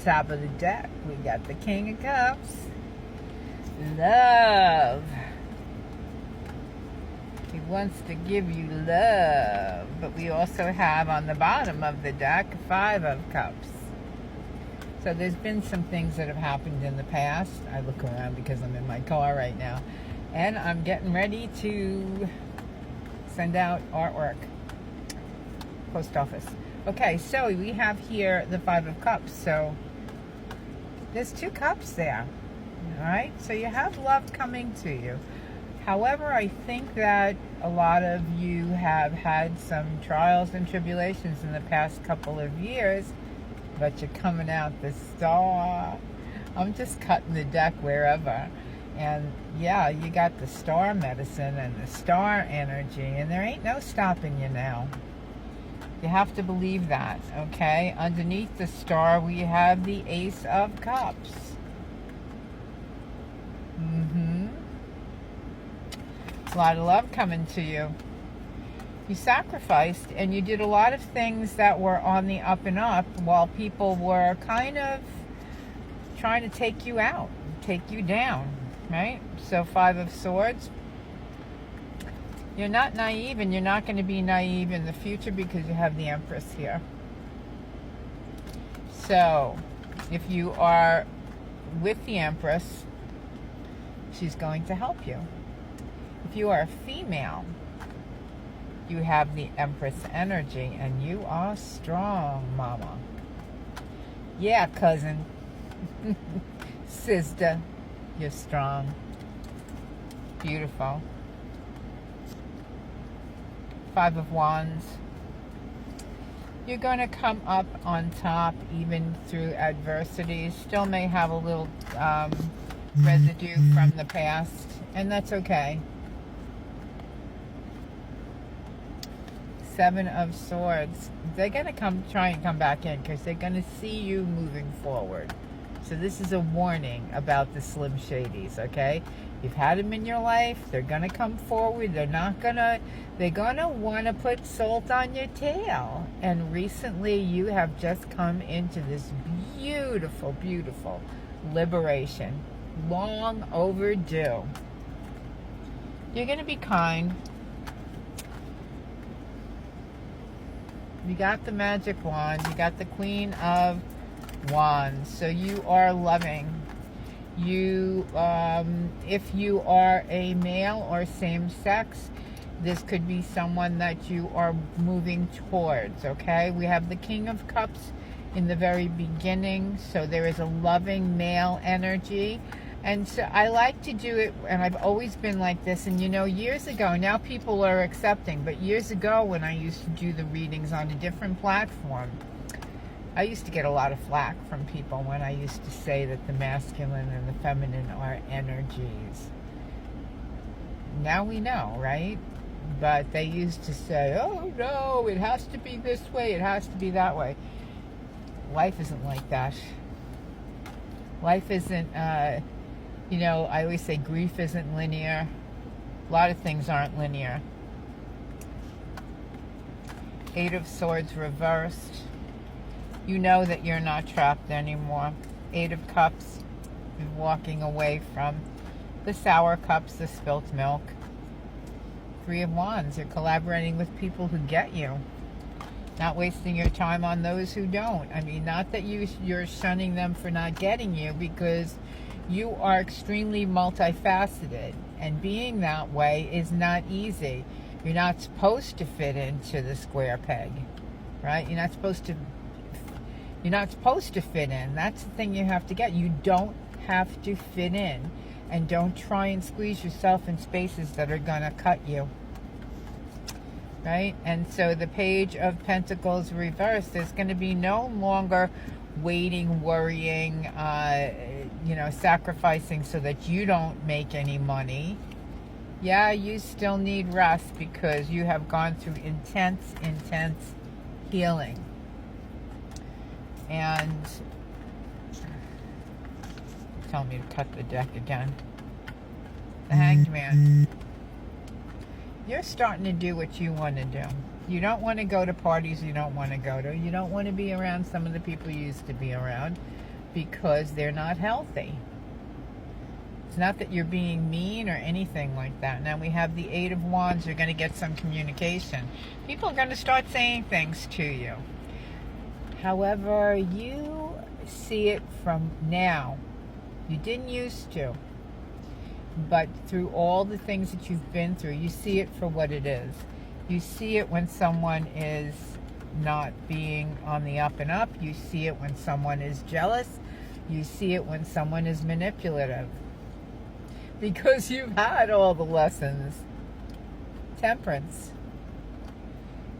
top of the deck, we got the King of Cups. Love. He wants to give you love. But we also have on the bottom of the deck, Five of Cups. So there's been some things that have happened in the past. I look around because I'm in my car right now. And I'm getting ready to send out artwork. Post office. Okay, so we have here the Five of Cups. So there's 2 cups there. All right, so you have love coming to you. However, I think that a lot of you have had some trials and tribulations in the past couple of years, but you're coming out the star. I'm just cutting the deck wherever. And yeah, you got the star medicine and the star energy, and there ain't no stopping you now. You have to believe that, okay? Underneath the star, we have the Ace of Cups. A lot of love coming to you. You sacrificed, and you did a lot of things that were on the up and up while people were kind of trying to take you out, take you down, right? So 5 of Swords. You're not naive, and you're not going to be naive in the future because you have the Empress here. So, if you are with the Empress, she's going to help you. If you are a female, you have the Empress energy, and you are strong, mama. Yeah, cousin. Sister, you're strong. Beautiful. 5 of Wands. You're going to come up on top even through adversity. Still may have a little residue from the past, and that's okay. 7 of Swords. They're going to try and come back in because they're going to see you moving forward. So this is a warning about the Slim Shadys, okay? You've had them in your life. They're going to come forward. They're going to want to put salt on your tail. And recently you have just come into this beautiful, beautiful liberation. Long overdue. You're going to be kind. You got the magic wand. You got the Queen of Wands. So you are loving. You, if you are a male or same sex, this could be someone that you are moving towards, okay? We have the King of Cups in the very beginning, so there is a loving male energy. And so I like to do it, and I've always been like this, and you know, years ago, now people are accepting, but years ago when I used to do the readings on a different platform, I used to get a lot of flack from people when I used to say that the masculine and the feminine are energies. Now we know, right? But they used to say, oh no, it has to be this way, it has to be that way. Life isn't like that. Life isn't, you know, I always say grief isn't linear. A lot of things aren't linear. 8 of Swords reversed. You know that you're not trapped anymore. 8 of Cups, you're walking away from the sour cups, the spilt milk. 3 of Wands, you're collaborating with people who get you. Not wasting your time on those who don't. I mean, not that you're shunning them for not getting you, because you are extremely multifaceted. And being that way is not easy. You're not supposed to fit into the square peg, right? You're not supposed to fit in. That's the thing you have to get. You don't have to fit in. And don't try and squeeze yourself in spaces that are going to cut you. Right? And so the Page of Pentacles reversed, there's going to be no longer waiting, worrying, you know, sacrificing so that you don't make any money. Yeah, you still need rest because you have gone through intense, intense healing. And tell me to cut the deck again. The Hanged Man. You're starting to do what you want to do. You don't want to go to parties you don't want to go to. You don't want to be around some of the people you used to be around. because they're not healthy. It's not that you're being mean or anything like that. Now we have the Eight of Wands. You're going to get some communication. People are going to start saying things to you. However, you see it from now. You didn't used to. But through all the things that you've been through, you see it for what it is. You see it when someone is not being on the up and up. You see it when someone is jealous. You see it when someone is manipulative. Because you've had all the lessons. Temperance.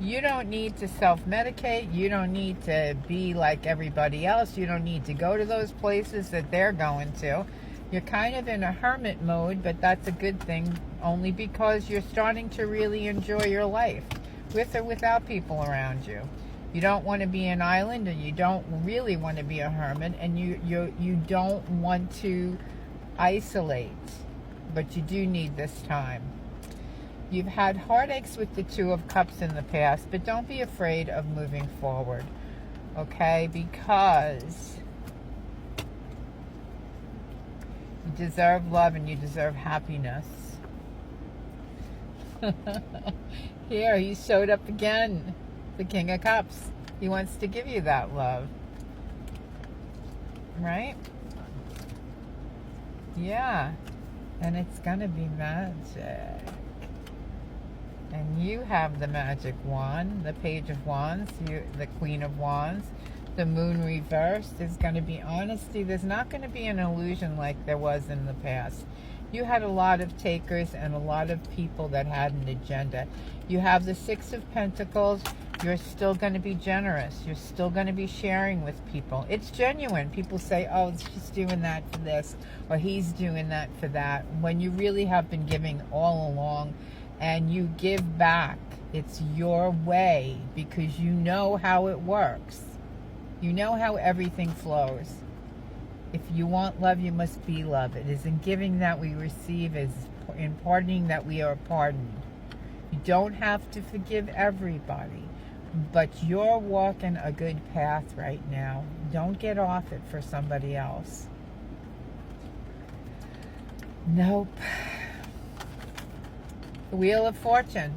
You don't need to self-medicate. You don't need to be like everybody else. You don't need to go to those places that they're going to. You're kind of in a hermit mode, but that's a good thing, only because you're starting to really enjoy your life, with or without people around you. You don't want to be an island, and you don't really want to be a hermit, and you don't want to isolate, but you do need this time. You've had heartaches with the Two of Cups in the past, but don't be afraid of moving forward, okay? Because you deserve love and you deserve happiness. Here, he showed up again, the King of Cups. He wants to give you that love, right? Yeah, and it's gonna be magic. And you have the magic wand, the Page of Wands, the Queen of Wands. The Moon reversed. There's going to be honesty. There's not going to be an illusion like there was in the past. You had a lot of takers and a lot of people that had an agenda. You have the Six of Pentacles. You're still going to be generous. You're still going to be sharing with people. It's genuine. People say, oh, she's doing that for this, or he's doing that for that, when you really have been giving all along. And you give back. It's your way, because you know how it works. You know how everything flows. If you want love, you must be love. It is in giving that we receive, it is in pardoning that we are pardoned. You don't have to forgive everybody, but you're walking a good path right now. Don't get off it for somebody else. Nope. The Wheel of Fortune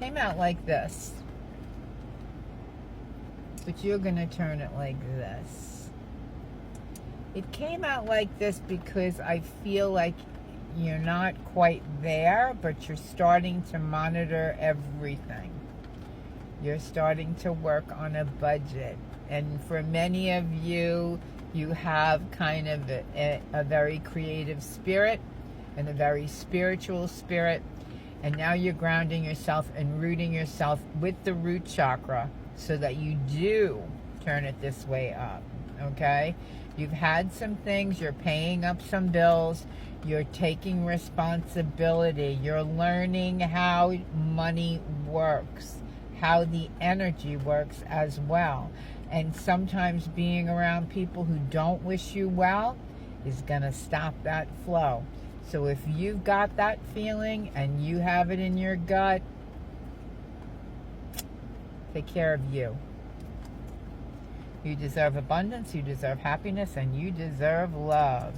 came out like this, but you're going to turn it like this. It came out like this because I feel like you're not quite there, but you're starting to monitor everything. You're starting to work on a budget. And for many of you, you have kind of a very creative spirit and a very spiritual spirit, and now you're grounding yourself and rooting yourself with the root chakra so that you do turn it this way up, okay? You've had some things, you're paying up some bills, you're taking responsibility, you're learning how money works, how the energy works as well. And sometimes being around people who don't wish you well is gonna stop that flow. So if you've got that feeling and you have it in your gut, take care of you. You deserve abundance, you deserve happiness, and you deserve love.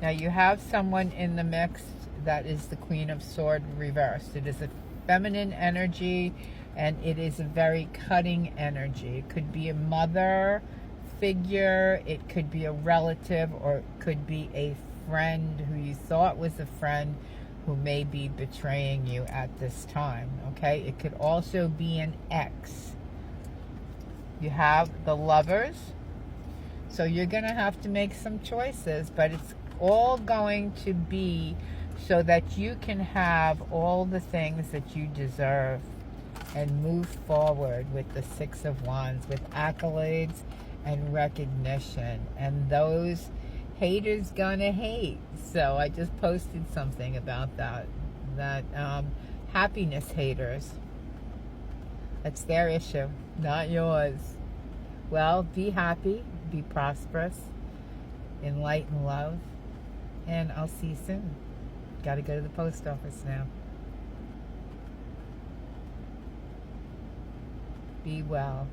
Now you have someone in the mix that is the Queen of Swords reversed. It is a feminine energy, and it is a very cutting energy. It could be a mother figure, it could be a relative, or it could be a friend who you thought was a friend who may be betraying you at this time, okay? It could also be an ex. You have the Lovers, so you're going to have to make some choices, but it's all going to be so that you can have all the things that you deserve and move forward with the Six of Wands, with accolades and recognition. And those haters gonna hate. So I just posted something about that happiness haters, that's their issue, not yours. Well, be happy, be prosperous, in light and love, and I'll see you soon. Gotta go to the post office now. Be well.